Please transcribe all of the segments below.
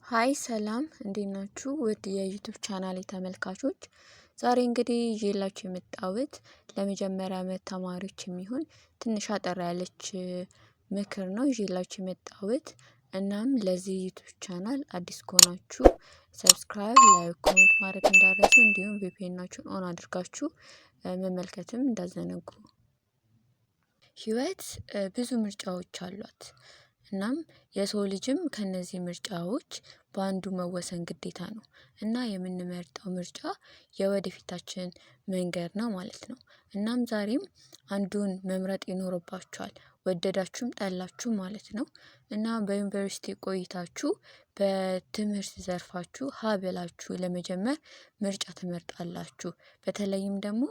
ሃይ ሰላም እንዴት ናችሁ? ውድ የዩቲዩብ ቻናሌ ተመልካቾች፣ ዛሬ እንግዲህ ይዤላችሁ የመጣሁት ለመጀመሪያ ዓመት ተማሪዎች የሚሆን ትንሽ አጠር ያለች ምክር ነው ይዤላችሁ የመጣሁት። እናም ለዚህ ዩቲዩብ ቻናል አዲስ ከሆናችሁ ሰብስክራይብ፣ ላይክ፣ ኮሜንት ማድረግ እንዳትረሱ፣ እንዲሁም ቪፒኤናችሁን ኦን አድርጋችሁ መመልከትም እንዳትዘነጉ። ህይወት ብዙ ምርጫዎች አሏት። እናም የሰው ልጅም ከነዚህ ምርጫዎች በአንዱ መወሰን ግዴታ ነው እና የምንመርጠው ምርጫ የወደፊታችን መንገድ ነው ማለት ነው። እናም ዛሬም አንዱን መምረጥ ይኖርባችኋል፣ ወደዳችሁም ጠላችሁ ማለት ነው። እና በዩኒቨርሲቲ ቆይታችሁ በትምህርት ዘርፋችሁ ሀብላችሁ ለመጀመር ምርጫ ትመርጣላችሁ። በተለይም ደግሞ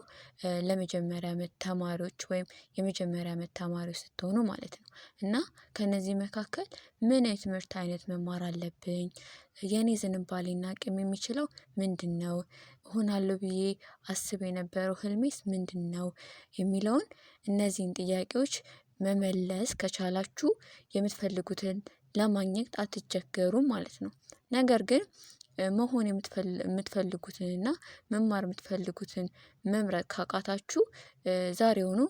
ለመጀመሪያ ዓመት ተማሪዎች ወይም የመጀመሪያ ዓመት ተማሪዎች ስትሆኑ ማለት ነው። እና ከነዚህ መካከል ምን የትምህርት አይነት መማር አለብኝ፣ የኔ ዝንባሌና አቅም የሚችለው ምንድነው፣ እሆናለሁ ብዬ አስብ የነበረው ህልሜስ ምንድነው የሚለውን እነዚህን ጥያቄዎች መመለስ ከቻላችሁ የምትፈልጉትን ለማግኘት አትቸገሩም ማለት ነው። ነገር ግን መሆን የምትፈልጉትንና መማር የምትፈልጉትን መምረጥ ካቃታችሁ ዛሬውኑ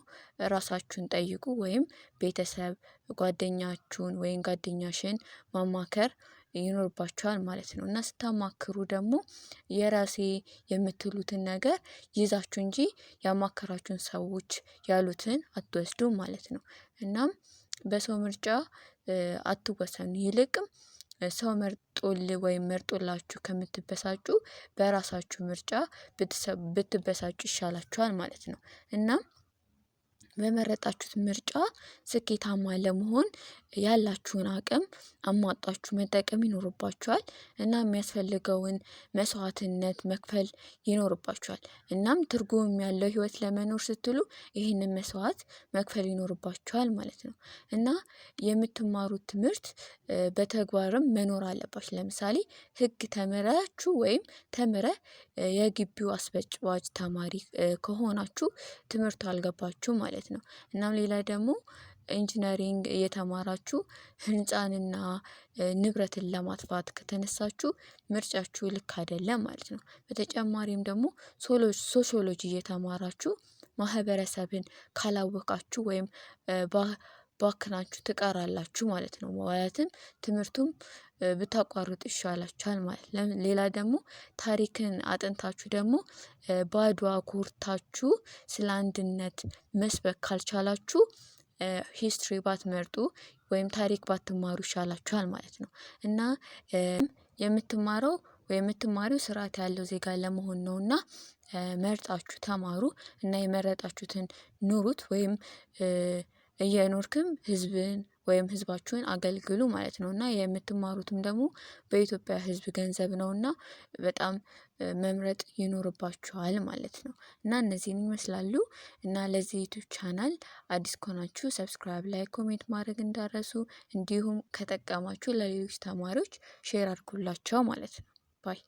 ራሳችሁን ጠይቁ፣ ወይም ቤተሰብ ጓደኛችሁን ወይም ጓደኛሽን ማማከር ይኖርባችኋል ማለት ነው። እና ስታማክሩ ደግሞ የራሴ የምትሉትን ነገር ይዛችሁ እንጂ ያማከራችሁን ሰዎች ያሉትን አትወስዱም ማለት ነው። እናም በሰው ምርጫ አትወሰኑ፣ ይልቅም ሰው መርጦል ወይም መርጦላችሁ ከምትበሳጩ በራሳችሁ ምርጫ ብትበሳጩ ይሻላችኋል ማለት ነው። እናም በመረጣችሁት ምርጫ ስኬታማ ለመሆን ያላችሁን አቅም አሟጣችሁ መጠቀም ይኖርባችኋል እና የሚያስፈልገውን መስዋዕትነት መክፈል ይኖርባችኋል። እናም ትርጉም ያለው ህይወት ለመኖር ስትሉ ይህንን መስዋዕት መክፈል ይኖርባችኋል ማለት ነው። እና የምትማሩት ትምህርት በተግባርም መኖር አለባችሁ። ለምሳሌ ህግ ተምራችሁ ወይም ተምረህ የግቢው አስበጭባጭ ተማሪ ከሆናችሁ ትምህርቱ አልገባችሁ ማለት ነው። እናም ሌላ ደግሞ ኢንጂነሪንግ እየተማራችሁ ህንፃንና ንብረትን ለማጥፋት ከተነሳችሁ ምርጫችሁ ልክ አይደለም ማለት ነው። በተጨማሪም ደግሞ ሶሺዮሎጂ እየተማራችሁ ማህበረሰብን ካላወቃችሁ ወይም ባክናችሁ ትቀራላችሁ ማለት ነው። ማለትም ትምህርቱም ብታቋርጡ ይሻላችኋል ማለት ነው። ሌላ ደግሞ ታሪክን አጥንታችሁ ደግሞ በአድዋ ኮርታችሁ ስለ አንድነት መስበክ ካልቻላችሁ ሂስትሪ ባትመርጡ ወይም ታሪክ ባትማሩ ይሻላችኋል ማለት ነው። እና የምትማሪው ስርዓት ያለው ዜጋ ለመሆን ነውና መርጣችሁ ተማሩ እና የመረጣችሁትን ኑሩት፣ ወይም እየኖርክም ህዝብን ወይም ህዝባችሁን አገልግሉ ማለት ነው። እና የምትማሩትም ደግሞ በኢትዮጵያ ህዝብ ገንዘብ ነውና በጣም መምረጥ ይኖርባችኋል ማለት ነው። እና እነዚህን ይመስላሉ። እና ለዚህ ዩቲዩብ ቻናል አዲስ ከሆናችሁ ሰብስክራይብ፣ ላይክ፣ ኮሜንት ማድረግ እንዳትረሱ። እንዲሁም ከጠቀማችሁ ለሌሎች ተማሪዎች ሼር አድርጉላቸው ማለት ነው። ባይ